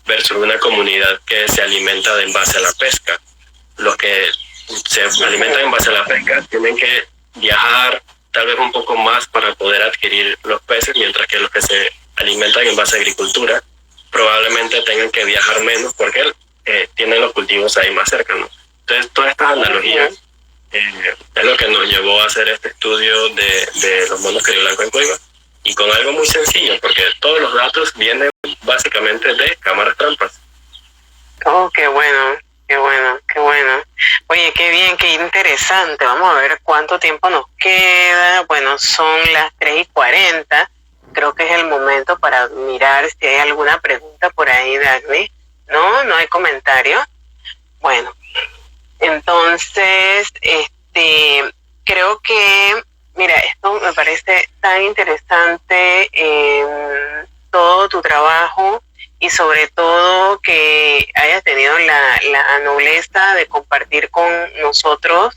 versus una comunidad que se alimenta en base a la pesca? Los que se alimentan en base a la pesca tienen que viajar tal vez un poco más para poder adquirir los peces, mientras que los que se alimentan en base a agricultura probablemente tengan que viajar menos porque tienen los cultivos ahí más cercanos. Entonces, todas estas analogías es lo que nos llevó a hacer este estudio de los monos cariblancos en Coiba, y con algo muy sencillo, porque todos los datos vienen básicamente de cámaras trampas. Oh, qué bueno, qué bueno, qué bueno. Oye, qué bien, qué interesante. Vamos a ver cuánto tiempo nos queda. Bueno, son las 3:40. Creo que es el momento para mirar si hay alguna pregunta por ahí, Dagny. No hay comentario. Bueno, entonces, creo que, mira, esto me parece tan interesante, todo tu trabajo, y sobre todo que hayas tenido la nobleza de compartir con nosotros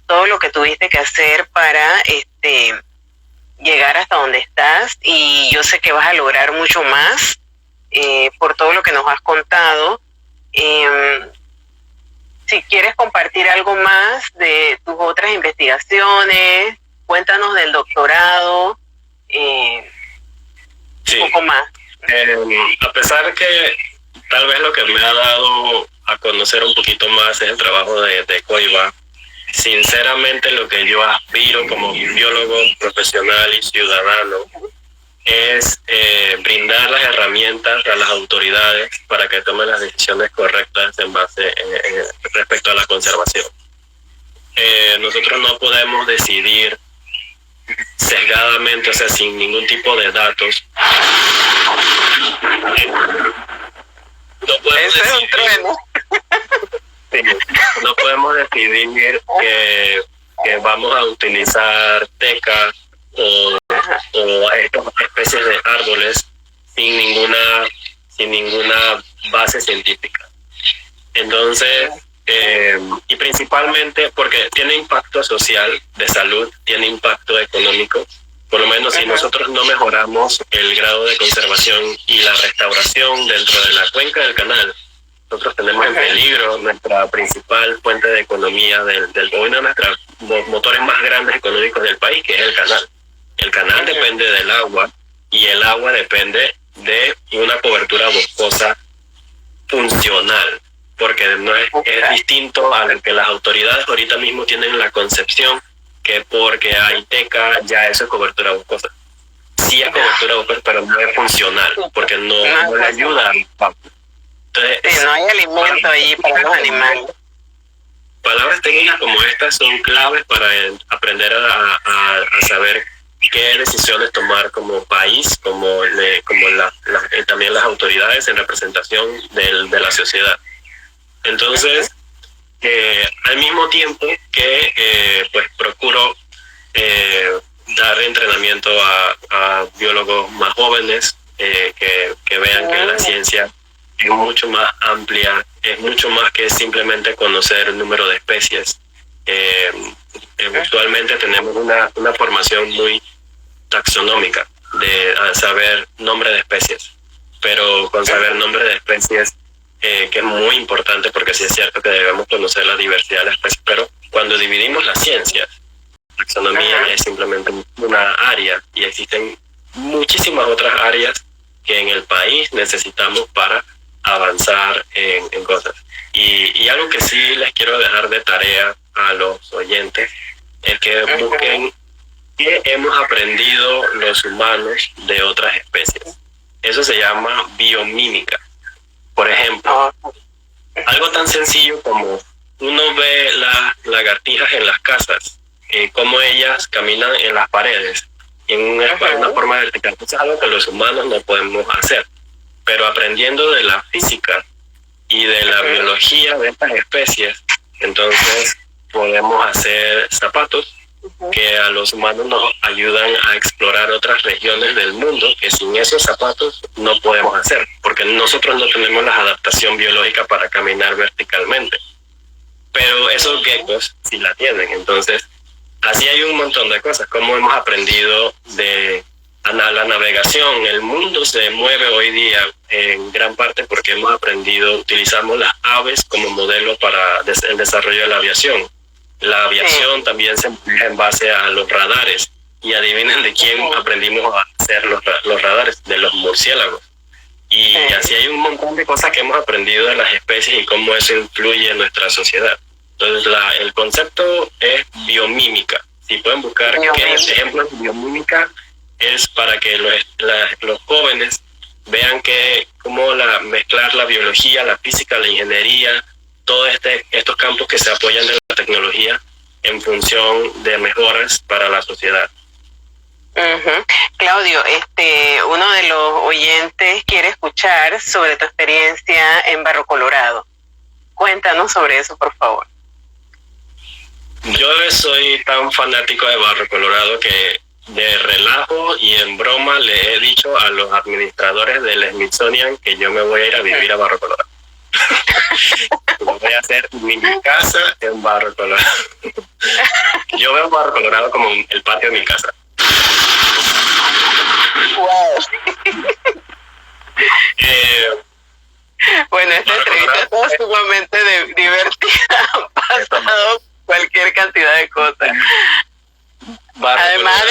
todo lo que tuviste que hacer para llegar hasta donde estás, y yo sé que vas a lograr mucho más por todo lo que nos has contado. Si quieres compartir algo más de tus otras investigaciones, cuéntanos del doctorado, Sí. un poco más. A pesar que tal vez lo que me ha dado a conocer un poquito más es el trabajo de Coiba, sinceramente lo que yo aspiro como biólogo profesional y ciudadano es brindar las herramientas a las autoridades para que tomen las decisiones correctas en base respecto a la conservación. Nosotros no podemos decidir sesgadamente, o sea, sin ningún tipo de datos. No podemos Ese es un trueno. no podemos decidir que vamos a utilizar teca o estas especies de árboles sin ninguna base científica. Entonces, y principalmente porque tiene impacto social, de salud, tiene impacto económico. Por lo menos si nosotros no mejoramos el grado de conservación y la restauración dentro de la cuenca del canal, nosotros tenemos en peligro nuestra principal fuente de economía uno de nuestros motores más grandes económicos del país, que es el canal. El canal depende del agua, y el agua depende de una cobertura boscosa funcional, porque no es distinto a lo que las autoridades ahorita mismo tienen la concepción que porque hay teca ya eso es cobertura boscosa. Sí es cobertura boscosa, pero no es funcional, porque no le ayuda. Entonces, no hay alimento allí para los animales. Palabras técnicas como estas son claves para aprender a saber qué decisiones tomar como país, como también las autoridades en representación de la sociedad. Entonces, al mismo tiempo que pues procuro dar entrenamiento a biólogos más jóvenes, que vean que la ciencia es mucho más amplia, es mucho más que simplemente conocer el número de especies. Actualmente tenemos una formación muy taxonómica de saber nombre de especies, pero con saber nombre de especies, que es muy importante, porque sí es cierto que debemos conocer la diversidad de las especies, pero cuando dividimos las ciencias, la taxonomía es simplemente una área, y existen muchísimas otras áreas que en el país necesitamos para avanzar en cosas. Y algo que sí les quiero dejar de tarea a los oyentes es que busquen qué hemos aprendido los humanos de otras especies. Eso se llama biomímica. Por ejemplo, algo tan sencillo como uno ve las lagartijas en las casas, cómo ellas caminan en las paredes en una forma vertical. Eso es algo que los humanos no podemos hacer, pero aprendiendo de la física y de la biología de estas especies, entonces podemos hacer zapatos que a los humanos nos ayudan a explorar otras regiones del mundo que sin esos zapatos no podemos hacer, porque nosotros no tenemos la adaptación biológica para caminar verticalmente, pero esos geckos sí la tienen. Entonces así hay un montón de cosas, como hemos aprendido de la navegación. El mundo se mueve hoy día en gran parte porque hemos aprendido, utilizamos las aves como modelo para el desarrollo de la aviación. La aviación también se maneja en base a los radares. Y adivinen de quién aprendimos a hacer los radares, de los murciélagos. Y así hay un montón de cosas que hemos aprendido de las especies y cómo eso influye en nuestra sociedad. Entonces el concepto es biomímica. Si pueden buscar qué ejemplos de biomímica, es para que los jóvenes vean cómo mezclar la biología, la física, la ingeniería, todos estos campos que se apoyan de la tecnología en función de mejoras para la sociedad. Claudio, uno de los oyentes quiere escuchar sobre tu experiencia en Barro Colorado. Cuéntanos sobre eso, por favor. Yo soy tan fanático de Barro Colorado que de relajo y en broma le he dicho a los administradores del Smithsonian que yo me voy a ir a vivir a Barro Colorado. Voy a hacer mi casa en Barro Colorado. Yo veo Barro Colorado como el patio de mi casa. Wow. Bueno, esta entrevista está sumamente divertida. Han pasado cualquier cantidad de cosas. Además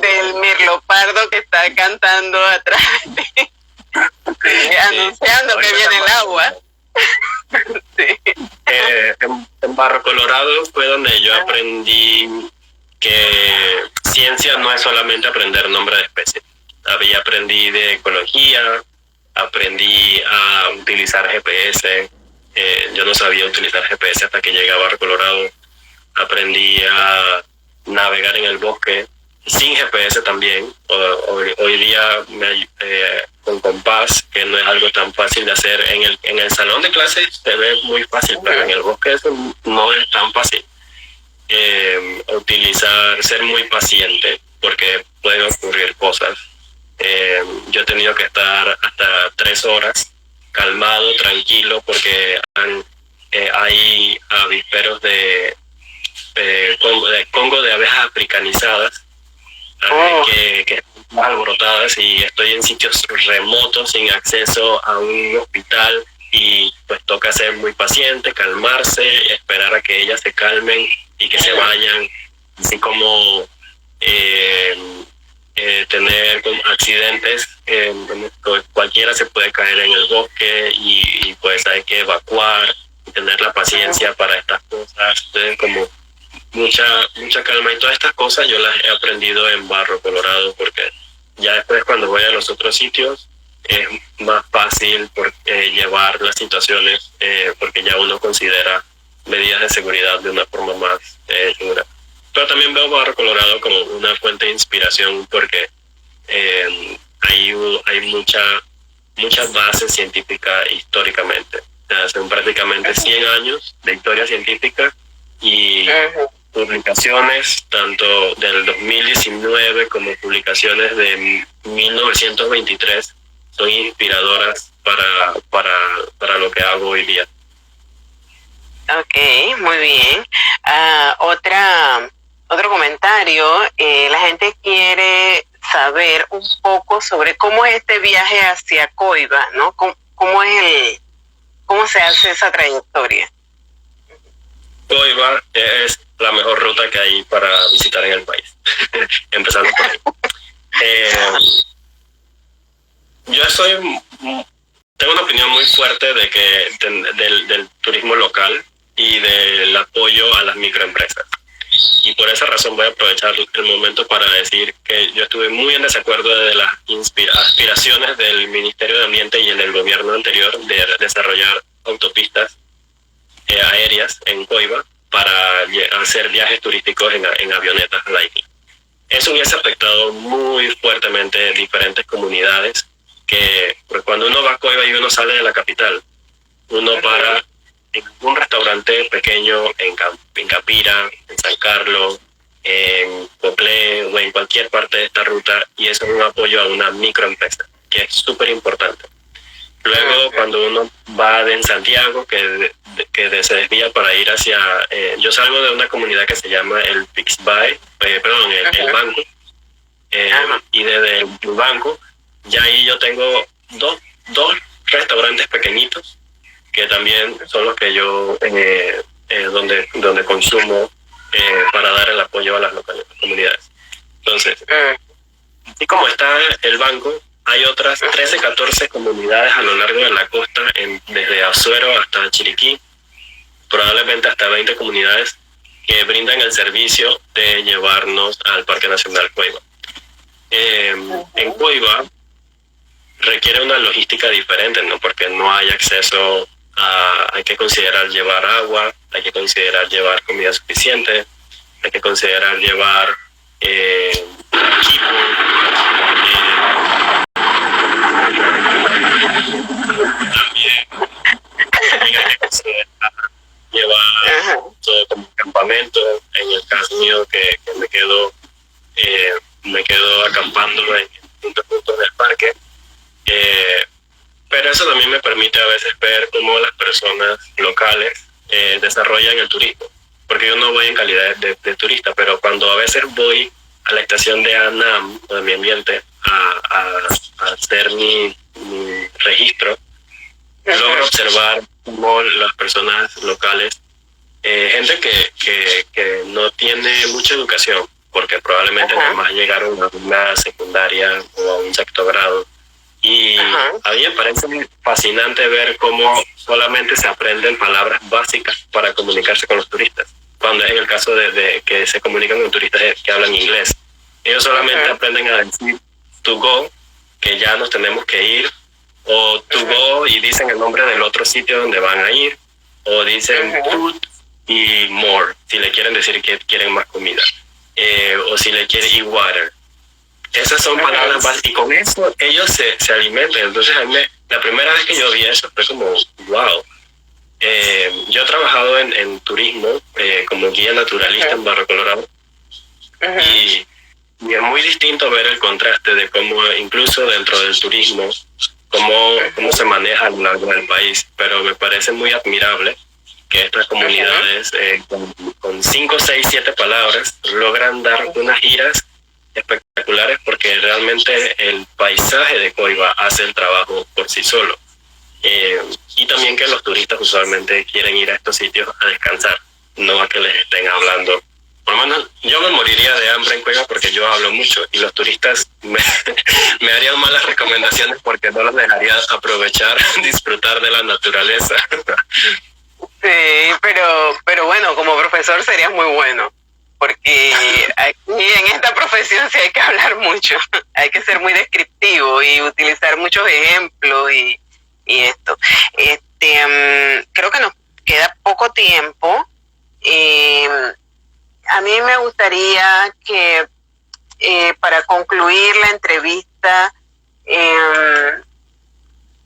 del mirlopardo que está cantando atrás de ti, anunciando que viene el agua. Sí. En Barro Colorado fue donde yo aprendí que ciencia no es solamente aprender nombres de especies. Aprendí de ecología, aprendí a utilizar GPS. Yo no sabía utilizar GPS hasta que llegué a Barro Colorado. Aprendí a navegar en el bosque sin GPS también. Hoy día con compás, que no es algo tan fácil de hacer. En el salón de clases se ve muy fácil, pero en el bosque eso no es tan fácil. Ser muy paciente, porque pueden ocurrir cosas. Yo he tenido que estar hasta 3 horas calmado, tranquilo, porque hay avisperos de Congo, de abejas africanizadas, que están alborotadas, y estoy en sitios remotos sin acceso a un hospital, y pues toca ser muy paciente, calmarse, esperar a que ellas se calmen y que se vayan, así como tener accidentes. Cualquiera se puede caer en el bosque y pues hay que evacuar y tener la paciencia para estas cosas. Entonces, como mucha calma, y todas estas cosas yo las he aprendido en Barro Colorado, porque ya después cuando voy a los otros sitios es más fácil llevar las situaciones, porque ya uno considera medidas de seguridad de una forma más segura. Pero también veo Barro Colorado como una fuente de inspiración, porque hay muchas bases científicas históricamente. Son prácticamente 100 años de historia científica y publicaciones tanto del 2019 como publicaciones de 1923 son inspiradoras para lo que hago hoy día. Ok, muy bien. Otro comentario, la gente quiere saber un poco sobre cómo es este viaje hacia Coiba, ¿no? ¿Cómo se hace esa trayectoria? Coiba es la mejor ruta que hay para visitar en el país, empezando por ahí. Tengo una opinión muy fuerte del turismo local y del apoyo a las microempresas. Y por esa razón voy a aprovechar el momento para decir que yo estuve muy en desacuerdo de las aspiraciones del Ministerio de Ambiente y en el gobierno anterior de desarrollar autopistas aéreas en Coiba para hacer viajes turísticos en avionetas Lightning. Eso hubiese afectado muy fuertemente diferentes comunidades, que pues, cuando uno va a Coiba y uno sale de la capital, uno para en un restaurante pequeño en Capira, en San Carlos, en Cocle o en cualquier parte de esta ruta, y eso es un apoyo a una microempresa, que es súper importante. Luego, cuando uno va en Santiago, que se desvía para ir hacia... yo salgo de una comunidad que se llama el Pixby, el banco, y desde el banco, ya ahí yo tengo dos restaurantes pequeñitos, que también son los que yo, donde consumo para dar el apoyo a las comunidades. Entonces, así como está el banco, hay otras 13, 14 comunidades a lo largo de la costa, desde Azuero hasta Chiriquí, probablemente hasta 20 comunidades que brindan el servicio de llevarnos al Parque Nacional Coiba. En Coiba requiere una logística diferente, ¿no? Porque no hay acceso hay que considerar llevar agua, hay que considerar llevar comida suficiente, hay que considerar llevar equipo, también hay que considerar llevar todo como campamento. En el caso mío que me quedo acampando en distintos puntos del parque, pero eso también me permite a veces ver cómo las personas locales desarrollan el turismo, porque yo no voy en calidad de turista, pero cuando a veces voy a la estación de ANAM, o de mi ambiente, a hacer mi registro, logro observar cómo las personas locales, gente que no tiene mucha educación, porque probablemente nada más llegaron a una secundaria o a un sexto grado, y a mí me parece fascinante ver cómo solamente se aprenden palabras básicas para comunicarse con los turistas, cuando es el caso de que se comunican con turistas que hablan inglés. Ellos solamente aprenden a decir to go, que ya nos tenemos que ir, o to go y dicen el nombre del otro sitio donde van a ir, o dicen food y more, si le quieren decir que quieren más comida, o si le quieren y water. Esas son palabras básicas, y con eso ellos se alimentan. Entonces a mí, la primera vez que yo vi eso fue como wow. Yo he trabajado en turismo como guía naturalista en Barro Colorado, y es muy distinto ver el contraste de cómo incluso dentro del turismo cómo se maneja a lo largo del país. Pero me parece muy admirable que estas comunidades con 5, 6, 7 palabras logran dar unas giras espectaculares, porque realmente el paisaje de Coiba hace el trabajo por sí solo. Y también que los turistas usualmente quieren ir a estos sitios a descansar, no a que les estén hablando. Por lo menos yo me moriría de hambre en Coiba porque yo hablo mucho, y los turistas me harían malas recomendaciones porque no los dejaría aprovechar, disfrutar de la naturaleza. Sí, pero bueno, como profesor serías muy bueno, porque aquí en esta profesión sí hay que hablar mucho, hay que ser muy descriptivo y utilizar muchos ejemplos y esto. Creo que nos queda poco tiempo. A mí me gustaría que para concluir la entrevista,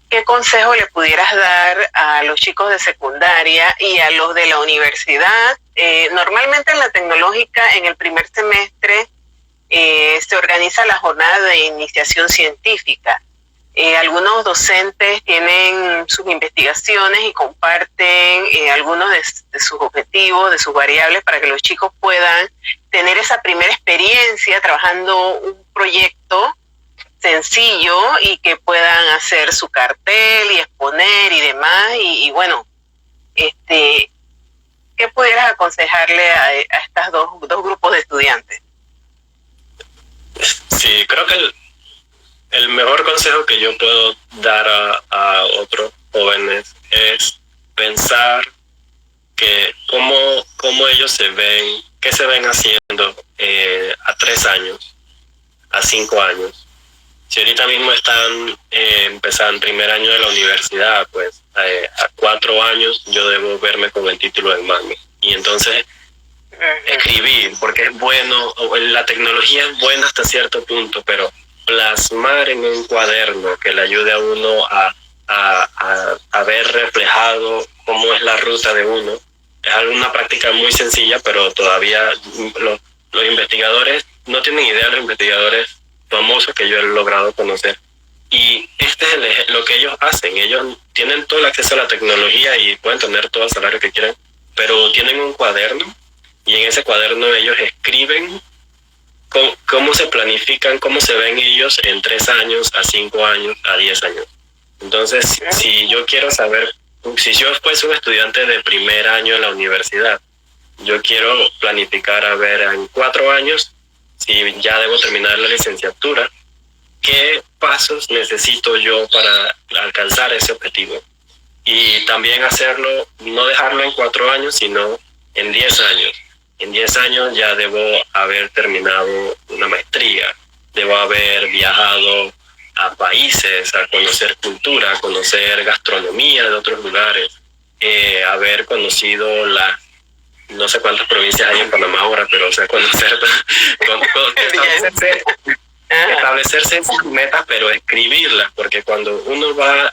¿qué consejo le pudieras dar a los chicos de secundaria y a los de la universidad? Normalmente en la tecnológica, en el primer semestre, se organiza la jornada de iniciación científica. Algunos docentes tienen sus investigaciones y comparten algunos de sus objetivos, de sus variables, para que los chicos puedan tener esa primera experiencia trabajando un proyecto sencillo y que puedan hacer su cartel y exponer y demás. Y bueno, ¿qué pudieras aconsejarle a estas dos grupos de estudiantes? Sí, creo que el mejor consejo que yo puedo dar a otros jóvenes es pensar que cómo ellos se ven, qué se ven haciendo a 3 años, a 5 años. Si ahorita mismo están empezando primer año de la universidad, pues a 4 años yo debo verme con el título en mano. Y entonces escribir, porque es bueno, la tecnología es buena hasta cierto punto, pero plasmar en un cuaderno que le ayude a uno a a ver reflejado cómo es la ruta de uno. Es una práctica muy sencilla, pero todavía los investigadores no tienen idea, los investigadores famosos que yo he logrado conocer. Y este es lo que ellos hacen. Ellos tienen todo el acceso a la tecnología y pueden tener todo el salario que quieran, pero tienen un cuaderno y en ese cuaderno ellos escriben cómo se planifican, cómo se ven ellos en 3 años, a 5 años, a 10 años. Entonces, si yo quiero saber, si yo fuese un estudiante de primer año en la universidad, yo quiero planificar a ver en 4 años, si ya debo terminar la licenciatura, qué pasos necesito yo para alcanzar ese objetivo. Y también hacerlo, no dejarlo en 4 años, sino en 10 años. En 10 años ya debo haber terminado una maestría, debo haber viajado a países, a conocer cultura, a conocer gastronomía de otros lugares, haber conocido no sé cuántas provincias hay en Panamá ahora, pero o sea, conocer, establecerse esas metas, pero escribirlas, porque cuando uno va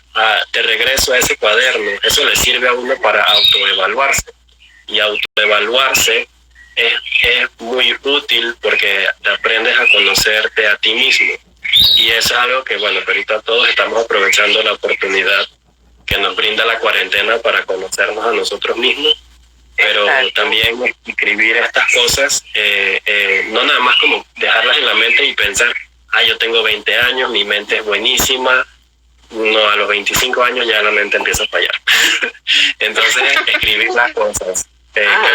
de regreso a ese cuaderno, eso le sirve a uno para autoevaluarse. Y autoevaluarse es muy útil porque aprendes a conocerte a ti mismo. Y eso es algo que, bueno, ahorita todos estamos aprovechando la oportunidad que nos brinda la cuarentena para conocernos a nosotros mismos, pero también escribir estas cosas, no nada más como dejarlas en la mente y pensar, yo tengo 20 años, mi mente es buenísima. No, a los 25 años ya la mente empieza a fallar. Entonces, escribir las cosas,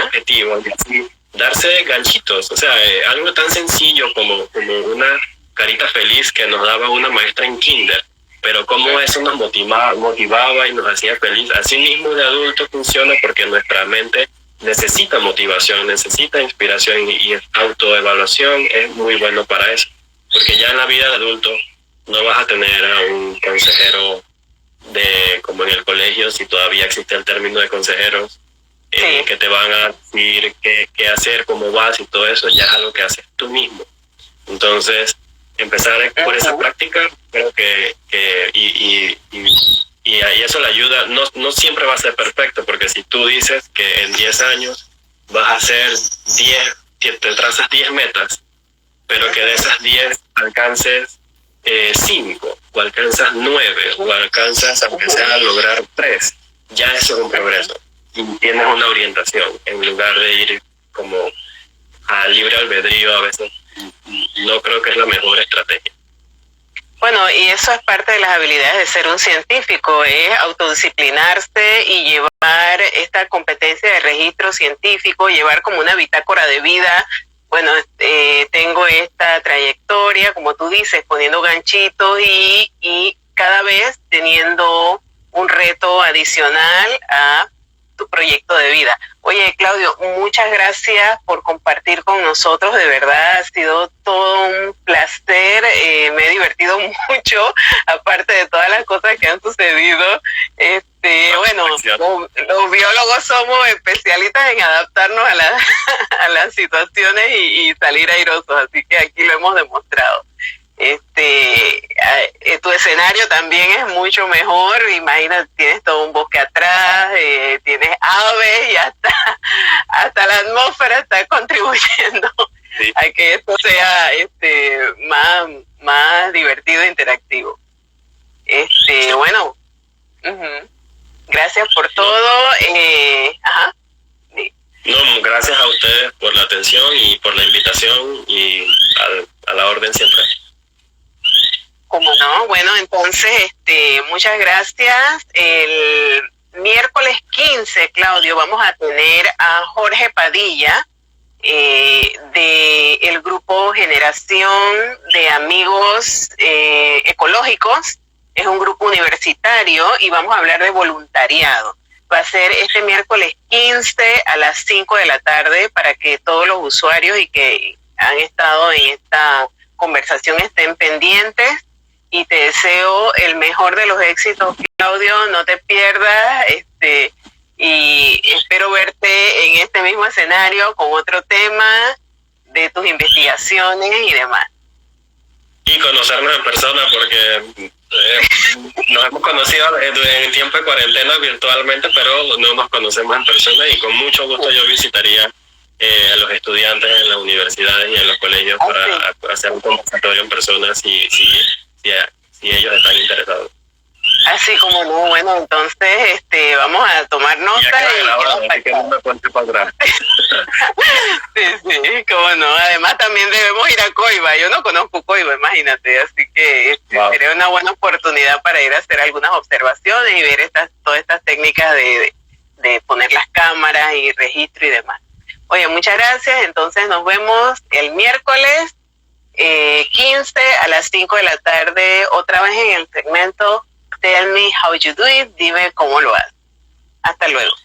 objetivos, y así, darse ganchitos, o sea, algo tan sencillo como una carita feliz que nos daba una maestra en kinder, pero cómo eso nos motivaba y nos hacía feliz. Así mismo de adulto funciona, porque nuestra mente necesita motivación, necesita inspiración, y autoevaluación es muy bueno para eso, porque ya en la vida de adulto no vas a tener a un consejero como en el colegio, si todavía existe el término de consejeros, que te van a decir qué hacer, cómo vas y todo eso. Ya es algo que haces tú mismo. Entonces, empezar por esa práctica, creo que y eso le ayuda. No siempre va a ser perfecto, porque si tú dices que en 10 años vas a hacer 10, te trazas 10 metas, pero que de esas 10 alcances 5, o alcanzas 9, o alcanzas, aunque sea, lograr 3, ya eso es un progreso. Y tienes una orientación, en lugar de ir como a libre albedrío. A veces no creo que es la mejor estrategia. Bueno, y eso es parte de las habilidades de ser un científico, es autodisciplinarse y llevar esta competencia de registro científico, llevar como una bitácora de vida. Bueno, tengo esta trayectoria, como tú dices, poniendo ganchitos y cada vez teniendo un reto adicional a tu proyecto de vida. Oye, Claudio, muchas gracias por compartir con nosotros. De verdad ha sido todo un placer. Me he divertido mucho, aparte de todas las cosas que han sucedido. Bueno, los biólogos somos especialistas en adaptarnos a las situaciones y salir airosos, así que aquí lo hemos demostrado. Tu escenario también es mucho mejor. Imagina, tienes todo un bosque atrás, tienes aves y hasta la atmósfera está contribuyendo a que esto sea más divertido e interactivo. Bueno, gracias por todo. No, gracias a ustedes por la atención y por la invitación, y a la orden siempre. ¿Cómo no? Bueno, entonces, muchas gracias. El miércoles 15, Claudio, vamos a tener a Jorge Padilla, de el grupo Generación de Amigos Ecológicos. Es un grupo universitario y vamos a hablar de voluntariado. Va a ser este miércoles 15 a las 5 de la tarde, para que todos los usuarios y que han estado en esta conversación estén pendientes. Y te deseo el mejor de los éxitos, Claudio. No te pierdas, y espero verte en este mismo escenario con otro tema de tus investigaciones y demás. Y conocernos en persona, porque Nos hemos conocido en tiempo de cuarentena virtualmente, pero no nos conocemos en persona, y con mucho gusto yo visitaría a los estudiantes en las universidades y en los colegios para hacer un conversatorio en persona si ellos están interesados. Así como no, bueno, entonces vamos a tomar nota. Y que no me cuente para atrás. Sí, cómo no. Además también debemos ir a Coiba. Yo no conozco Coiba, imagínate, así que sería una buena oportunidad para ir a hacer algunas observaciones y ver todas estas técnicas de poner las cámaras y registro y demás. Oye, muchas gracias. Entonces nos vemos el miércoles 15 a las 5 de la tarde, otra vez en el segmento Tell Me How You Do It, dime cómo lo haces. Hasta luego.